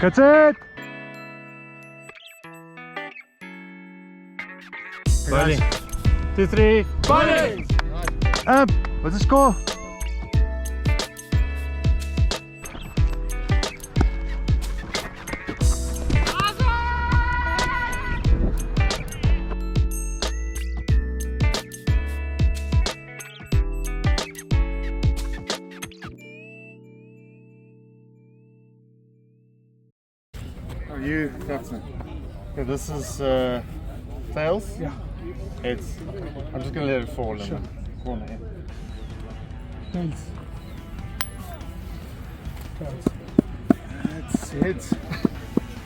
That's it! Bowling. 2, 3, bowling! Up! What's the score? Oh, you, captain. Okay, this is tails. Yeah. Heads. I'm just gonna let it fall in the corner here. Tails. Tails. It's heads.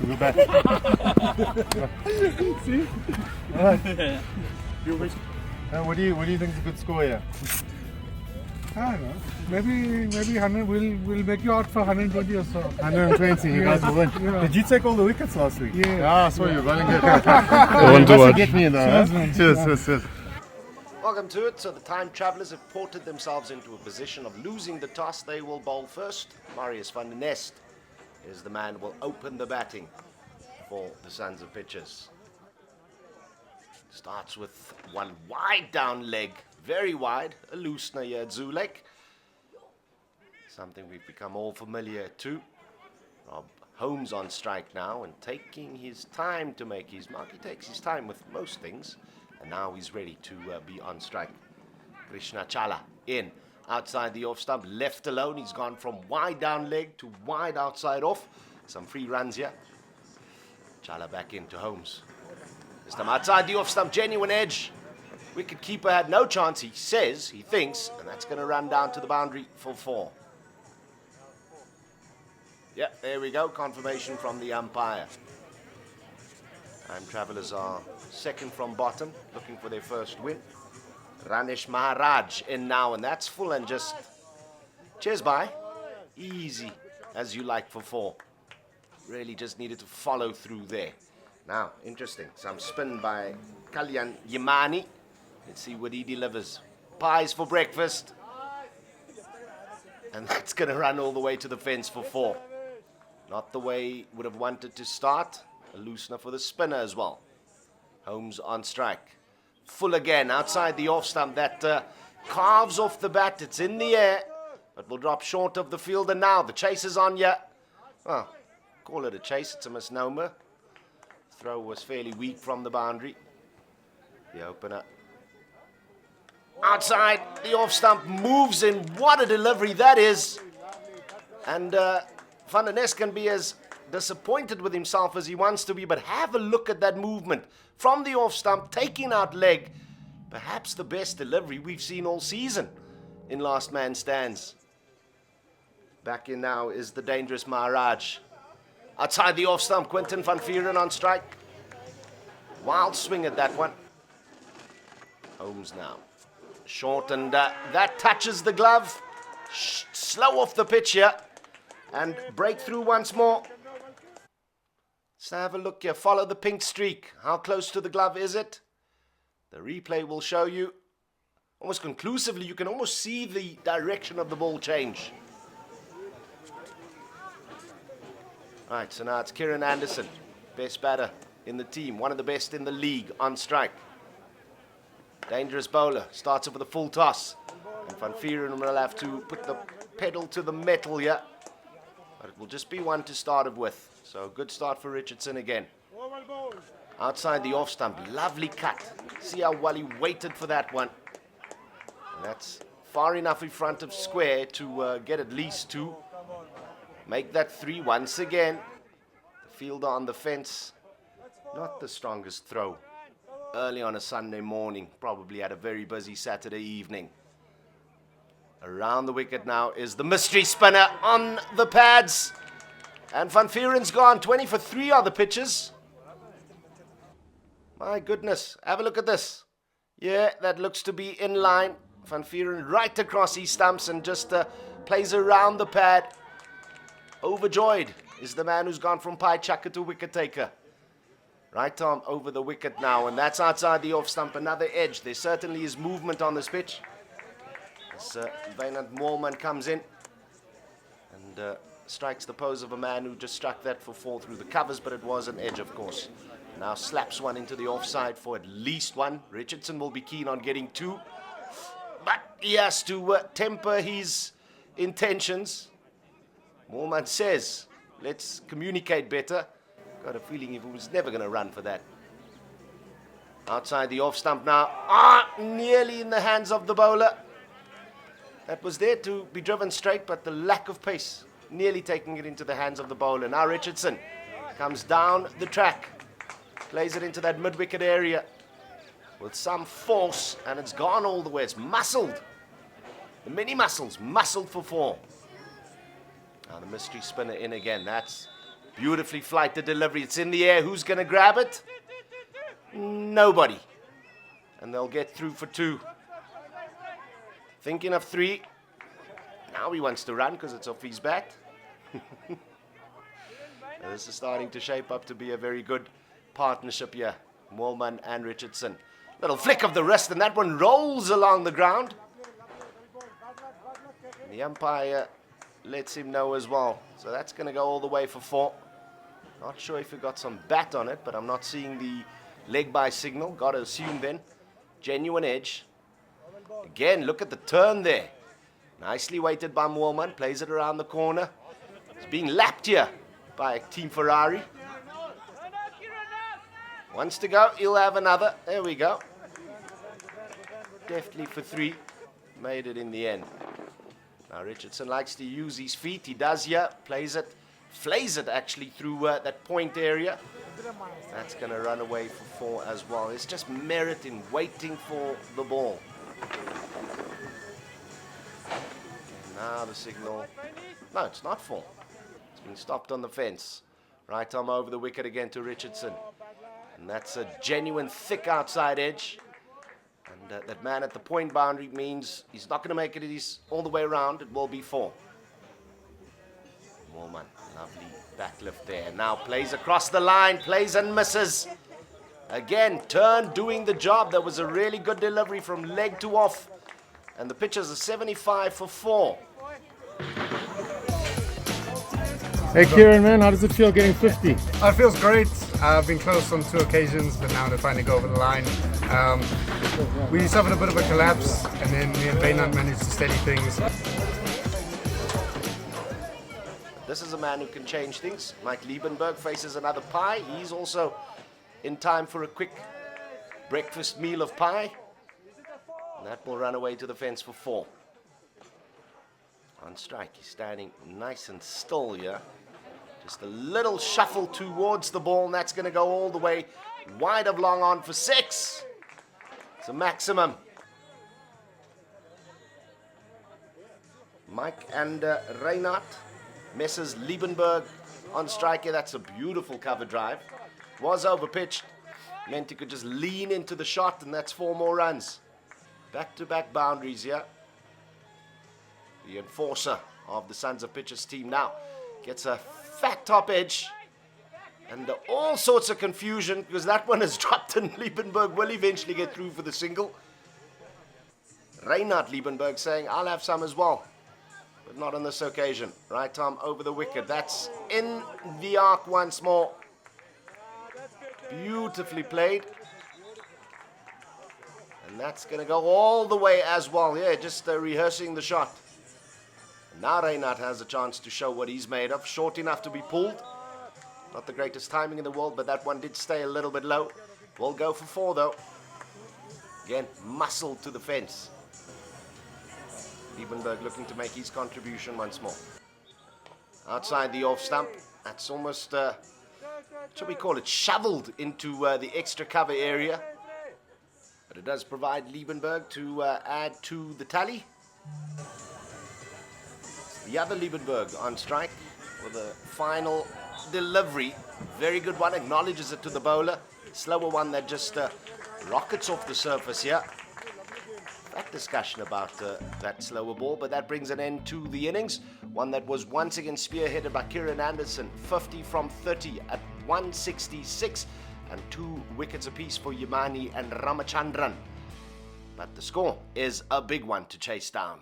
We'll go back. See? Alright. What do you think is a good score here? I don't know. Maybe 100. We'll make you out for 120 or so. 120, you guys will win. Yeah. Did you take all the wickets last week? Yeah. Ah, I saw you running good. One to watch. Get me in there. Cheers, man. Cheers. Welcome to it. So the time travellers have ported themselves into a position of losing the toss. They will bowl first. Marius van der Nest is the man who will open the batting for the Sons of Pitchers. Starts with one wide down leg, very wide, a loosener here at Zulek. Something we've become all familiar to. Rob Holmes on strike now and taking his time to make his mark. He takes his time with most things. And now he's ready to be on strike. Krishna Chala in. Outside the off stump, left alone. He's gone from wide down leg to wide outside off. Some free runs here. Chala back into Holmes. This time outside the off stump, genuine edge. Wicket keeper had no chance, he says, he thinks, and that's going to run down to the boundary for 4. Yeah, there we go. Confirmation from the umpire. Time travellers are second from bottom, looking for their first win. Ranesh Maharaj in now, and that's full and just cheers by. Easy as you like for 4. Really just needed to follow through there. Now, interesting. Some spin by Kalyan Yemani. Let's see what he delivers. Pies for breakfast. And that's going to run all the way to the fence for 4. Not the way he would have wanted to start. A loosener for the spinner as well. Holmes on strike. Full again outside the off stump. That carves off the bat. It's in the air, but will drop short of the fielder now. The chase is on here. Well, call it a chase. It's a misnomer. Throw was fairly weak from the boundary. The opener. Outside the off stump moves in. What a delivery that is. And Van der Nest can be as disappointed with himself as he wants to be, but have a look at that movement from the off stump, taking out leg. Perhaps the best delivery we've seen all season in last man stands. Back in now is the dangerous Maharaj. Outside the off stump, Quinton van Vuren on strike. Wild swing at that one. Holmes now. Short, and that touches the glove. Slow off the pitch here. And break through once more. Let's have a look here. Follow the pink streak. How close to the glove is it? The replay will show you. Almost conclusively, you can almost see the direction of the ball change. Right, so now it's Kieran Anderson. Best batter in the team. One of the best in the league on strike. Dangerous bowler. Starts off with a full toss. And Van Vuren will have to put the pedal to the metal here. But it will just be one to start it with. So good start for Richardson again. Outside the off stump. Lovely cut. See how well he waited for that one. And that's far enough in front of square to get at least 2. Make that 3 once again. The fielder on the fence. Not the strongest throw. Early on a Sunday morning. Probably had a very busy Saturday evening. Around the wicket now is the mystery spinner on the pads. And Van Vuren's gone. 20 for 3 are the pitches. My goodness. Have a look at this. Yeah, that looks to be in line. Van Vuren right across his stumps and just plays around the pad. Overjoyed is the man who's gone from pie chucker to wicket taker. Right arm over the wicket now, and that's outside the off stump. Another edge. There certainly is movement on this pitch. As Wynand Moorman comes in and strikes the pose of a man who just struck that for 4 through the covers, but it was an edge, of course. Now slaps one into the offside for at least one. Richardson will be keen on getting 2, but he has to temper his intentions. Moorman says, let's communicate better. Got a feeling he was never going to run for that. Outside the off stump now. Nearly in the hands of the bowler. That was there to be driven straight, but the lack of pace nearly taking it into the hands of the bowler. Now Richardson comes down the track, plays it into that mid-wicket area with some force, and it's gone all the way. It's muscled. The mini muscles, muscled for 4. Now the mystery spinner in again. That's beautifully flighted delivery. It's in the air. Who's going to grab it? Nobody. And they'll get through for 2. Thinking of 3. Now he wants to run because it's off his bat. This is starting to shape up to be a very good partnership here. Moorman and Richardson. Little flick of the wrist, and that one rolls along the ground. The umpire lets him know as well. So that's going to go all the way for 4. Not sure if he got some bat on it, but I'm not seeing the leg by signal. Got to assume then. Genuine edge. Again, look at the turn there. Nicely weighted by Moorman. Plays it around the corner. It's being lapped here by Team Ferrari. Wants to go. He'll have another. There we go. Deftly for 3. Made it in the end. Now Richardson likes to use his feet. He does here. Plays it. Flays it actually through that point area. That's going to run away for 4 as well. It's just merit in waiting for the ball. Now the signal. No, it's not 4. It's been stopped on the fence. Right arm over the wicket again to Richardson. And that's a genuine thick outside edge. And that man at the point boundary means he's not going to make it all the way around. It will be 4. Moorman, lovely back lift there. Now plays across the line, plays and misses. Again, turn doing the job. That was a really good delivery from leg to off. And the pitch is a 75 for 4. Hey Kieran, man, how does it feel getting 50? It feels great. I've been close on 2 occasions, but now they're finally go over the line. We suffered a bit of a collapse, and then me and Baynard managed to steady things. This is a man who can change things. Mike Liebenberg faces another pie. He's also in time for a quick breakfast meal of pie. And that will run away to the fence for 4. On strike, he's standing nice and still here. Just a little shuffle towards the ball, and that's going to go all the way wide of long on for 6. It's a maximum. Mike and Reinhardt. Messes Liebenberg on strike here. That's a beautiful cover drive. Was over pitched. Meant he could just lean into the shot, and that's 4 more runs. Back-to-back boundaries here. The enforcer of the Sons of Pitchers team now gets a fat top edge. And all sorts of confusion because that one is dropped, and Liebenberg will eventually get through for the single. Reinhard Liebenberg saying, I'll have some as well. But not on this occasion. Right arm over the wicket. That's in the arc once more. Beautifully played. And that's going to go all the way as well. Yeah, just rehearsing the shot. Now Reinhard has a chance to show what he's made of. Short enough to be pulled. Not the greatest timing in the world, but that one did stay a little bit low. Will go for 4 though. Again, muscled to the fence. Liebenberg looking to make his contribution once more. Outside the off stump. That's almost, should we call it, shoveled into the extra cover area. But it does provide Liebenberg to add to the tally. The other Liebenberg on strike with a final delivery. Very good one. Acknowledges it to the bowler. Slower one that just rockets off the surface here. That discussion about that slower ball, but that brings an end to the innings. One that was once again spearheaded by Kieran Anderson. 50 from 30 at 166 and 2 wickets apiece for Yamani and Ramachandran. But the score is a big one to chase down.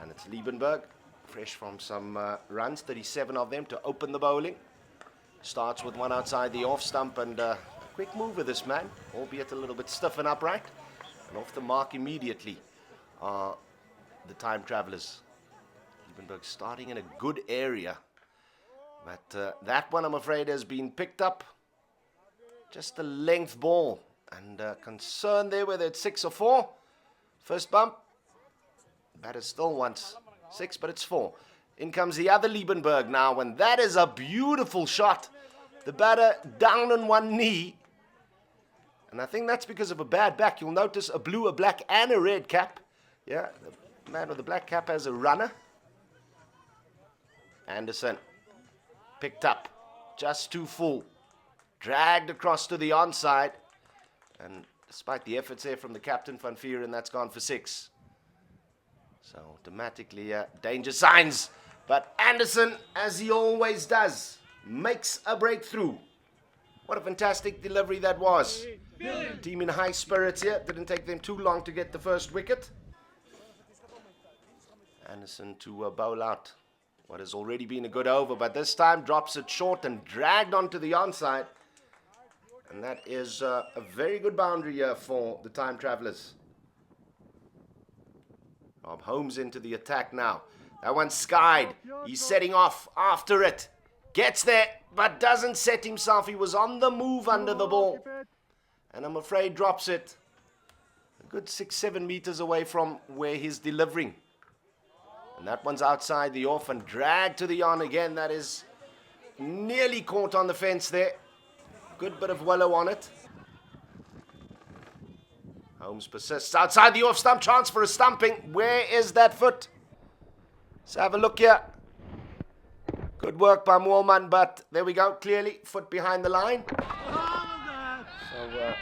And it's Liebenberg fresh from some runs, 37 of them to open the bowling. Starts with one outside the off stump and a quick move with this man, albeit a little bit stiff and upright. And off the mark immediately are the time travelers. Liebenberg starting in a good area. But that one, I'm afraid, has been picked up. Just a length ball. And concern there whether it's 6 or 4. First bump. Batter still wants 6, but it's 4. In comes the other Liebenberg now, and that is a beautiful shot. The batter down on one knee. And I think that's because of a bad back. You'll notice a blue, a black, and a red cap. Yeah, the man with the black cap has a runner. Anderson picked up, just too full. Dragged across to the onside. And despite the efforts there from the captain, Van Vuuren, that's gone for 6. So automatically danger signs. But Anderson, as he always does, makes a breakthrough. What a fantastic delivery that was. Team in high spirits here. Didn't take them too long to get the first wicket. Anderson to bowl out what has already been a good over, but this time drops it short and dragged onto the onside. And that is a very good boundary here for the time travelers. Rob Holmes into the attack now. That one's skied. He's setting off after it. Gets there, but doesn't set himself. He was on the move under the ball. And I'm afraid drops it a good 6-7 meters away from where he's delivering. And that one's outside the off and dragged to the on again. That is nearly caught on the fence there. Good bit of willow on it. Holmes persists outside the off stump. Chance for a stumping. Where is that foot? Let's have a look here. Good work by Moorman, but there we go. Clearly, foot behind the line. So,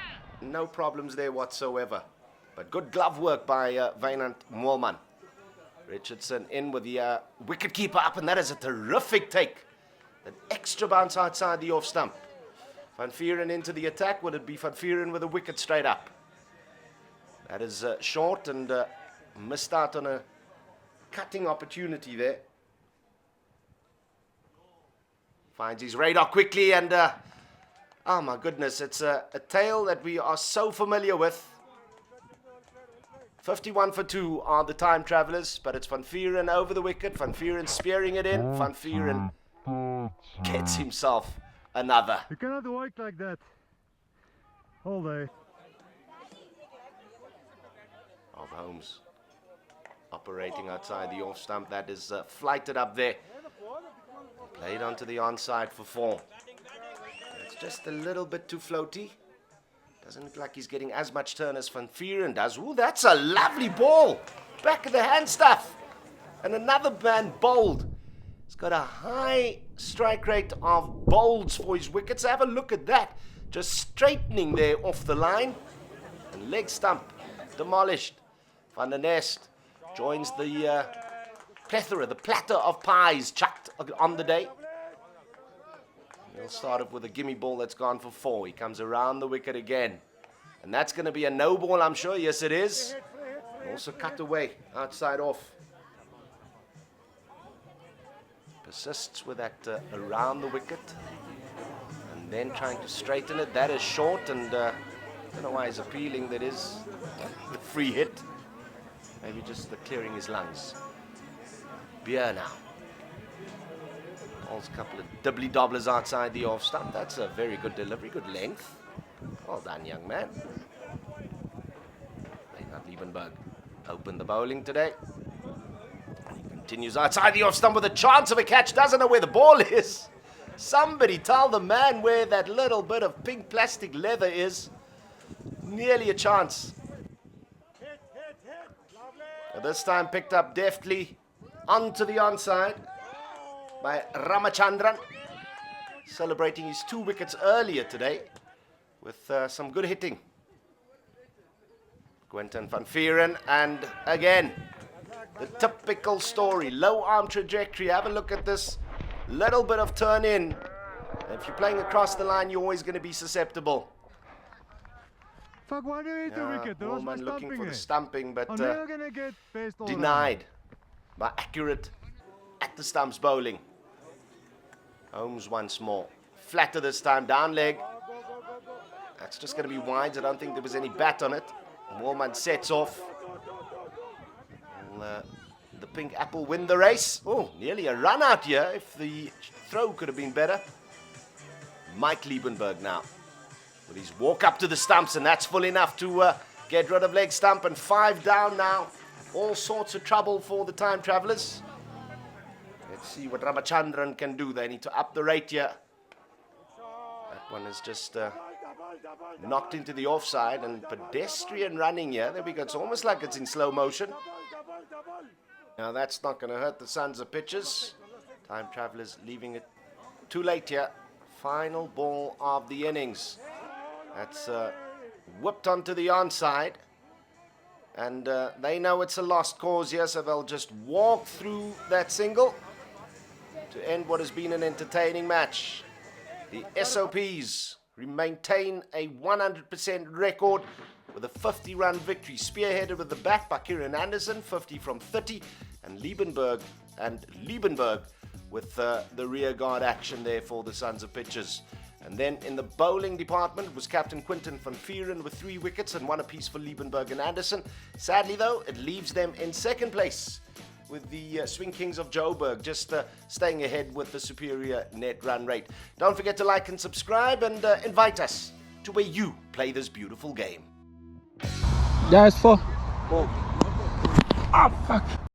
no problems there whatsoever. But good glove work by Wynand Moorman. Richardson in with the wicket keeper up, and that is a terrific take. An extra bounce outside the off stump. Van Vuuren into the attack. Would it be Van Vuuren with a wicket straight up? That is short and missed out on a cutting opportunity there. Finds his radar quickly and oh my goodness, it's a tail that we are so familiar with. 51 for 2 are the time travelers, but it's Van Vuuren over the wicket. Van Vuuren spearing it in. Van Vuuren gets himself another. You cannot work like that all day. Of Holmes operating outside the off stump. That is flighted up there. Played onto the onside for 4. It's just a little bit too floaty. Doesn't look like he's getting as much turn as Van Vuuren does. Ooh, that's a lovely ball. Back of the hand stuff. And another man bowled. He's got a high strike rate of bowls for his wickets. Have a look at that. Just straightening there off the line. And leg stump demolished. Van der Nest joins the plethora, the platter of pies chucked on the day. He'll start off with a gimme ball that's gone for 4. He comes around the wicket again. And that's going to be a no ball, I'm sure. Yes, it is. Also cut away, outside off. Persists with that around the wicket. And then trying to straighten it. That is short, and I don't know why he's appealing. That is the free hit. Maybe just the clearing his lungs. Beer now. A couple of dibbly-dobblers outside the off stump. That's a very good delivery, good length. Well done, young man. Wynand Liebenberg opened the bowling today. He continues outside the off stump with a chance of a catch. Doesn't know where the ball is. Somebody tell the man where that little bit of pink plastic leather is. Nearly a chance. This time picked up deftly onto the onside by Ramachandran, celebrating his 2 wickets earlier today with some good hitting. Quentin Van Vuuren, and again, the typical story, low arm trajectory. Have a look at this little bit of turn in. If you're playing across the line, you're always going to be susceptible. Fuck, why do you hit the wicket? There was no looking for the stumping. stumping, but Gonna get based all denied by accurate at the stumps bowling. Holmes once more. Flatter this time, down leg. That's just going to be wide. I don't think there was any bat on it. Warman sets off. Will, the Pink Apple win the race? Oh, nearly a run out here. If the throw could have been better. Mike Liebenberg now. With his walk up to the stumps, and that's full enough to get rid of leg stump. And 5 down now. All sorts of trouble for the time travellers. Let's see what Ramachandran can do. They need to up the rate here. That one is just knocked into the offside, and pedestrian running here. There we go. It's almost like it's in slow motion. Now that's not going to hurt the Sons of pitches. Time travellers leaving it too late here. Final ball of the innings. That's whipped onto the onside. And they know it's a lost cause here, so they'll just walk through that single to end what has been an entertaining match. The SOPs maintain a 100% record with a 50-run victory, spearheaded with the bat by Kieran Anderson, 50 from 30, and Liebenberg with the rear guard action there for the Sons of Pitches. And then in the bowling department was Captain Quinton van Vieren with 3 wickets and 1 apiece for Liebenberg and Anderson. Sadly though, it leaves them in second place with the Swing Kings of Joburg just staying ahead with the superior net run rate. Don't forget to like and subscribe, and invite us to where you play this beautiful game. Yeah, it's 4. Oh, fuck.